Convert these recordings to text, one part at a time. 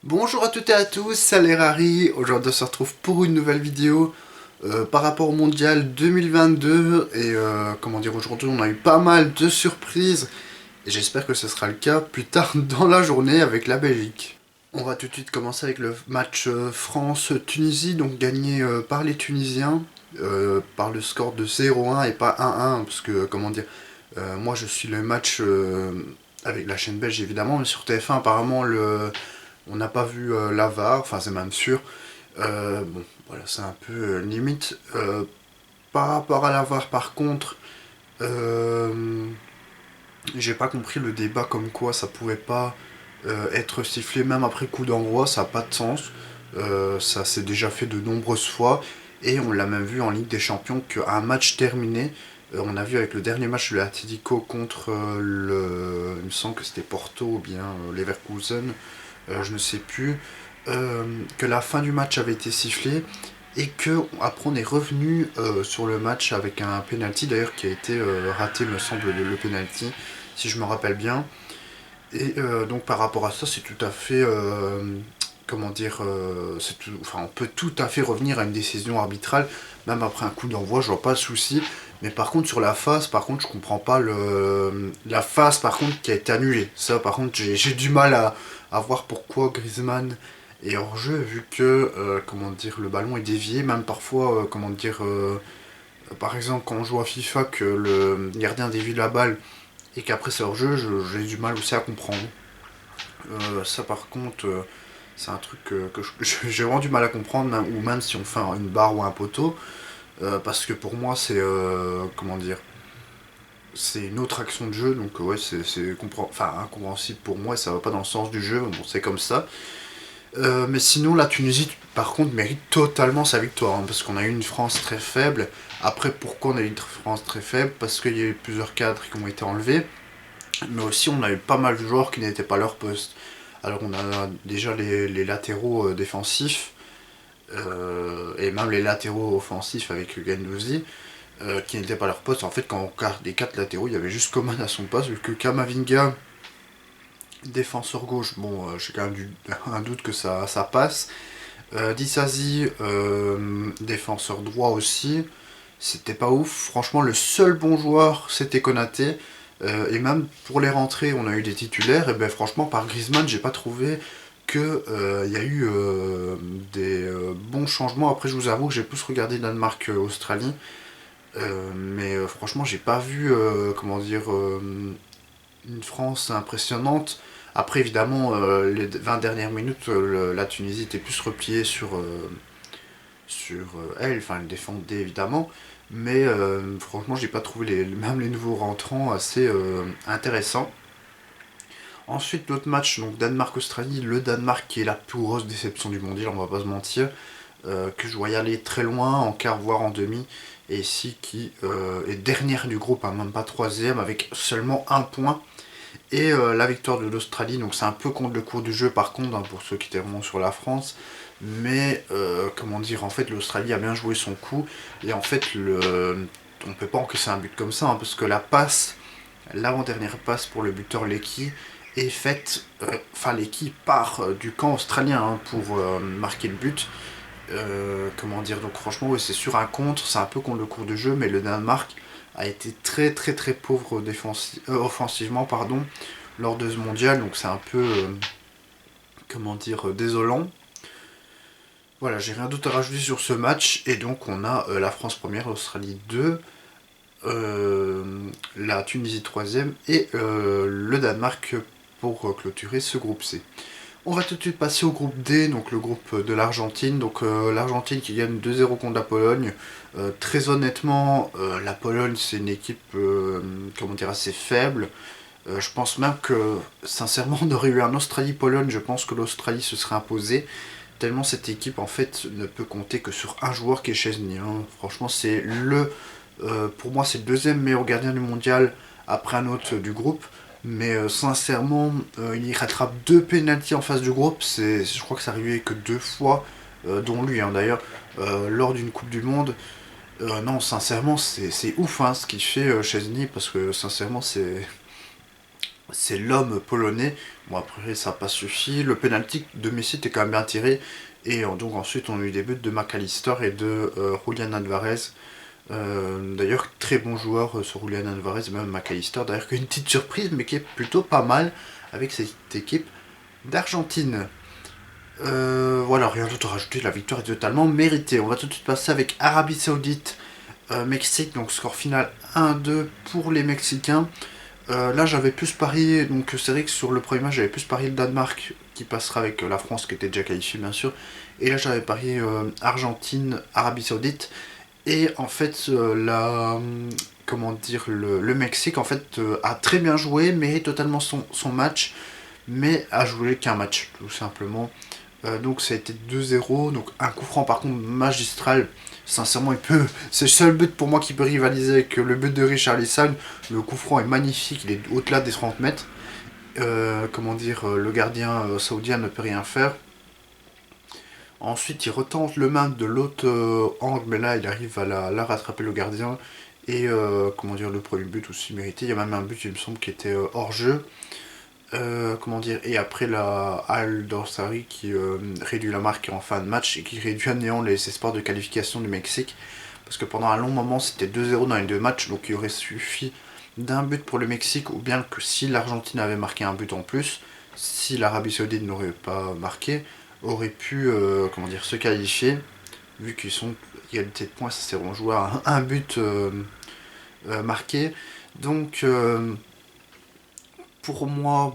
Bonjour à toutes et à tous, c'est Lerari. Aujourd'hui on se retrouve pour une nouvelle vidéo par rapport au mondial 2022 et comment dire, aujourd'hui on a eu pas mal de surprises et j'espère que ce sera le cas plus tard dans la journée avec la Belgique. On va tout de suite commencer avec le match France-Tunisie, donc gagné par les Tunisiens par le score de 0-1 et pas 1-1 parce que comment dire, moi je suis le match avec la chaîne belge évidemment, mais sur TF1 apparemment on n'a pas vu la VAR, enfin c'est même sûr. Bon, voilà, c'est un peu limite. Par rapport à la VAR, par contre, j'ai pas compris le débat comme quoi ça pouvait pas être sifflé même après coup d'envoi, ça n'a pas de sens. Ça s'est déjà fait de nombreuses fois et on l'a même vu en Ligue des Champions qu'à un match terminé, on a vu avec le dernier match de l'Atlético contre il me semble que c'était Porto ou bien Leverkusen, je ne sais plus, que la fin du match avait été sifflée et que après on est revenu sur le match avec un penalty d'ailleurs qui a été raté me semble le penalty si je me rappelle bien. Et donc par rapport à ça c'est tout à fait comment dire, enfin, on peut tout à fait revenir à une décision arbitrale, même après un coup d'envoi, je vois pas de souci. Mais par contre, sur la phase, par contre, je comprends pas la phase, par contre, qui a été annulée. Ça, par contre, j'ai du mal à voir pourquoi Griezmann est hors jeu, vu que, comment dire, le ballon est dévié, même parfois, comment dire, par exemple, quand on joue à FIFA, que le gardien dévie la balle et qu'après c'est hors jeu, j'ai du mal aussi à comprendre. Ça, par contre. C'est un truc que j'ai vraiment du mal à comprendre, ou même si on fait une barre ou un poteau, parce que pour moi c'est comment dire, c'est une autre action de jeu, donc ouais c'est enfin, incompréhensible pour moi, et ça va pas dans le sens du jeu, mais bon c'est comme ça. Mais sinon la Tunisie par contre mérite totalement sa victoire, hein, parce qu'on a eu une France très faible. Après pourquoi on a eu une France très faible? Parce qu'il y a eu plusieurs cadres qui ont été enlevés, mais aussi on a eu pas mal de joueurs qui n'étaient pas à leur poste. Alors on a déjà les latéraux défensifs, et même les latéraux offensifs avec Gendouzi, qui n'étaient pas à leur poste. En fait, quand on regarde les 4 latéraux, il y avait juste Coman à son poste, vu que Kamavinga, défenseur gauche, bon, j'ai quand même un doute que ça passe. Disasi, défenseur droit aussi, c'était pas ouf. Franchement, le seul bon joueur, c'était Konaté. Et même pour les rentrées, on a eu des titulaires. Et ben franchement, par Griezmann, j'ai pas trouvé que il y a eu des bons changements. Après, je vous avoue que j'ai plus regardé Danemark-Australie. Mais franchement, j'ai pas vu comment dire une France impressionnante. Après, évidemment, les 20 dernières minutes, la Tunisie était plus repliée sur elle, enfin elle défendait évidemment, mais franchement j'ai pas trouvé même les nouveaux rentrants assez intéressants. Ensuite l'autre match, donc Danemark-Australie, le Danemark qui est la plus grosse déception du mondial, on va pas se mentir, que je voyais aller très loin, en quart voire en demi, et ici qui est dernière du groupe, hein, même pas troisième, avec seulement un point. Et la victoire de l'Australie, donc c'est un peu contre le cours du jeu par contre, hein, pour ceux qui étaient vraiment sur la France. Mais comment dire, en fait l'Australie a bien joué son coup. Et en fait on peut pas encaisser un but comme ça, hein, parce que l'avant-dernière passe pour le buteur Lecky est faite, enfin Lecky part du camp australien, hein, pour marquer le but. Comment dire, donc franchement ouais, c'est sur un contre, c'est un peu contre le cours du jeu, mais le Danemark a été très très très pauvre offensivement pardon, lors de ce mondial, donc c'est un peu comment dire désolant. Voilà, j'ai rien d'autre à rajouter sur ce match, et donc on a la France première, l'Australie 2, la Tunisie troisième et le Danemark pour clôturer ce groupe C. On va tout de suite passer au groupe D, donc le groupe de l'Argentine. Donc l'Argentine qui gagne 2-0 contre la Pologne. Très honnêtement, la Pologne c'est une équipe comment dire, assez faible. Je pense même que sincèrement on aurait eu un Australie-Pologne, je pense que l'Australie se serait imposée. Tellement cette équipe en fait ne peut compter que sur un joueur qui est Chesney, hein. Franchement c'est pour moi c'est le deuxième meilleur gardien du mondial après un autre du groupe. Mais sincèrement, il rattrape deux pénaltys en face du groupe. Je crois que ça arrivait que deux fois, dont lui hein, d'ailleurs, lors d'une Coupe du Monde. Non, sincèrement, c'est ouf hein, ce qu'il fait Chesney, parce que sincèrement, c'est l'homme polonais. Bon, après, ça n'a pas suffi. Le penalty de Messi était quand même bien tiré. Et donc ensuite, on a eu des buts de McAllister et de Julian Alvarez. D'ailleurs, très bon joueur sur Julian Alvarez et même McAllister. D'ailleurs, une petite surprise, mais qui est plutôt pas mal avec cette équipe d'Argentine. Voilà, rien d'autre à rajouter. La victoire est totalement méritée. On va tout de suite passer avec Arabie Saoudite, Mexique. Donc, score final 1-2 pour les Mexicains. Là j'avais plus parié, donc c'est vrai que sur le premier match j'avais plus parié le Danemark qui passera avec la France qui était déjà qualifiée bien sûr. Et là j'avais parié Argentine, Arabie Saoudite. Et en fait comment dire, le Mexique en fait a très bien joué, mérite totalement son match, mais a joué qu'un match tout simplement. Donc ça a été 2-0, donc un coup franc par contre magistral. Sincèrement, c'est le seul but pour moi qui peut rivaliser avec le but de Richarlison. Le coup franc est magnifique, il est au-delà des 30 mètres. Comment dire, le gardien saoudien ne peut rien faire. Ensuite, il retente le main de l'autre angle, mais là, il arrive à la rattraper le gardien. Et comment dire, le premier but aussi mérité. Il y a même un but, il me semble, qui était hors jeu. Comment dire, et après la Al Dorsari qui réduit la marque en fin de match et qui réduit à néant les espoirs de qualification du Mexique, parce que pendant un long moment c'était 2-0 dans les deux matchs, donc il aurait suffi d'un but pour le Mexique, ou bien que si l'Argentine avait marqué un but en plus, si l'Arabie Saoudite n'aurait pas marqué, aurait pu comment dire, se qualifier, vu qu'ils sont égalité de points, ça s'est rejoué à un but marqué. Donc pour moi,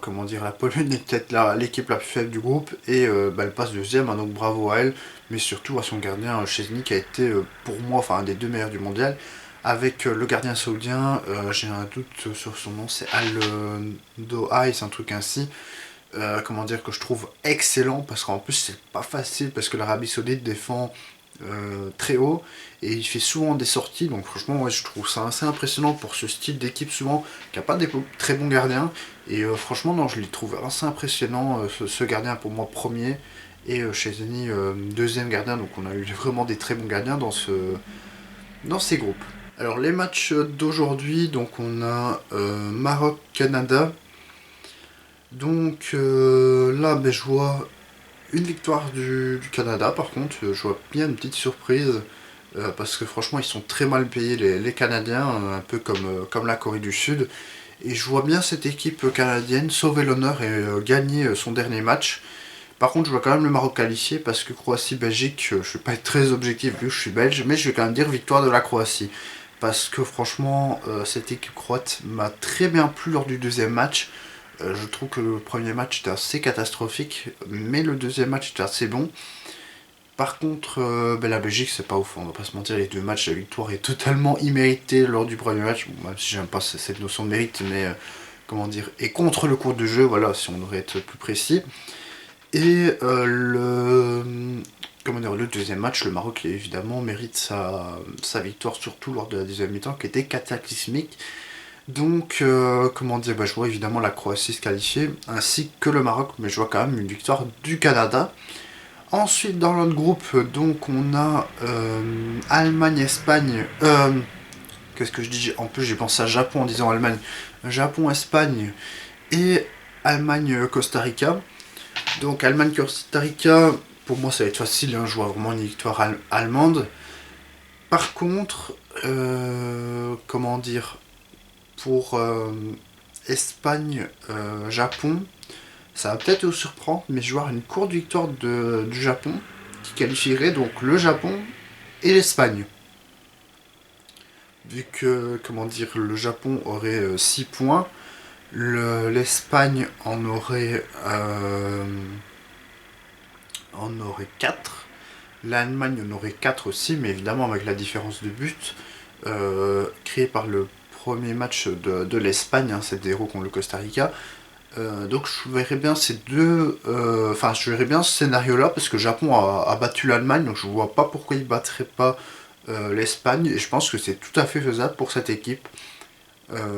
comment dire, la Pologne est peut-être l'équipe la plus faible du groupe et elle passe deuxième, hein, donc bravo à elle, mais surtout à son gardien Szczesny qui a été pour moi enfin un des deux meilleurs du mondial. Avec le gardien saoudien, j'ai un doute sur son nom, c'est Al Dohai, c'est un truc ainsi. Comment dire, que je trouve excellent parce qu'en plus c'est pas facile parce que l'Arabie Saoudite défend très haut et il fait souvent des sorties, donc franchement ouais, je trouve ça assez impressionnant pour ce style d'équipe souvent qui a pas des très bons gardiens, et franchement non, je les trouve assez impressionnant ce gardien pour moi premier, et Szczesny deuxième gardien, donc on a eu vraiment des très bons gardiens dans ces groupes. Alors les matchs d'aujourd'hui, donc on a Maroc-Canada. Donc là je vois une victoire du Canada. Par contre je vois bien une petite surprise parce que franchement ils sont très mal payés les Canadiens, un peu comme la Corée du Sud. Et je vois bien cette équipe canadienne sauver l'honneur et gagner son dernier match. Par contre je vois quand même le Maroc qualifié parce que Croatie-Belgique, je ne vais pas être très objectif vu que je suis belge, mais je vais quand même dire victoire de la Croatie. Parce que franchement cette équipe croate m'a très bien plu lors du deuxième match. Je trouve que le premier match était assez catastrophique, mais le deuxième match était assez bon. Par contre, la Belgique, c'est pas ouf, on va pas se mentir, les deux matchs, la victoire est totalement imméritée lors du premier match, bon, même si j'aime pas cette notion de mérite, mais comment dire, et contre le cours de jeu, voilà, si on aurait été plus précis. Et le deuxième match, le Maroc évidemment mérite sa victoire, surtout lors de la deuxième mi-temps, qui était cataclysmique. Donc, je vois évidemment la Croatie se qualifier, ainsi que le Maroc, mais je vois quand même une victoire du Canada. Ensuite, dans l'autre groupe, donc on a Allemagne-Espagne. Qu'est-ce que je dis? En plus, j'ai pensé à Japon en disant Allemagne. Japon-Espagne et Allemagne-Costa Rica. Donc, Allemagne-Costa Rica, pour moi, ça va être facile, hein, je vois vraiment une victoire allemande. Par contre, comment dire, pour Espagne-Japon, ça va peut-être vous surprendre, mais je vois une courte victoire du Japon qui qualifierait donc le Japon et l'Espagne. Vu que, le Japon aurait 6 points, l'Espagne en aurait 4, l'Allemagne en aurait 4 aussi, mais évidemment avec la différence de but créée par le premier match de l'Espagne, hein, 7-0 contre le Costa Rica. Donc je verrais bien je verrais bien ce scénario-là parce que le Japon a battu l'Allemagne, donc je vois pas pourquoi il battrait pas l'Espagne, et je pense que c'est tout à fait faisable pour cette équipe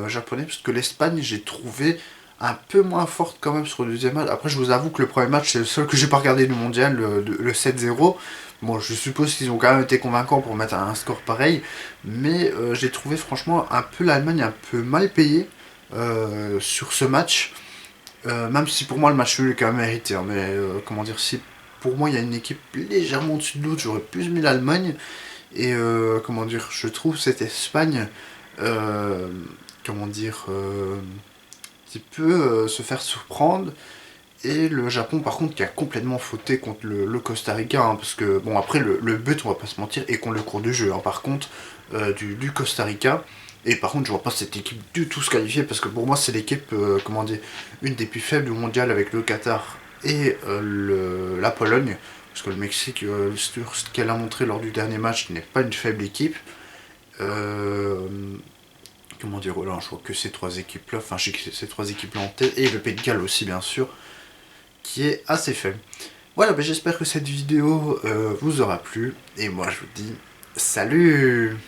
japonaise, parce que l'Espagne j'ai trouvé un peu moins forte quand même sur le deuxième match. Après je vous avoue que le premier match c'est le seul que j'ai pas regardé du mondial, le 7-0. Bon, je suppose qu'ils ont quand même été convaincants pour mettre un score pareil, mais j'ai trouvé franchement un peu l'Allemagne un peu mal payée. sur ce match. Même si pour moi le match nul est quand même mérité, hein, mais comment dire, si pour moi il y a une équipe légèrement au-dessus de l'autre, j'aurais plus mis l'Allemagne. Et comment dire, je trouve cette Espagne, euh, comment dire, qui peut se faire surprendre. Et le Japon, par contre, qui a complètement fauté contre le Costa Rica, hein, parce que, bon, après, le but, on va pas se mentir, est contre le cours du jeu, hein, par contre, du Costa Rica. Et par contre, je vois pas cette équipe du tout se qualifier, parce que pour moi, c'est l'équipe, comment dire, une des plus faibles du mondial avec le Qatar et la Pologne. Parce que le Mexique, sur ce qu'elle a montré lors du dernier match, n'est pas une faible équipe. Euh, comment dire, voilà, je vois que ces trois équipes-là, enfin, j'ai ces trois équipes-là en tête, et le Pays de Galles aussi, bien sûr, qui est assez faible. Voilà, j'espère que cette vidéo vous aura plu. Et moi je vous dis salut!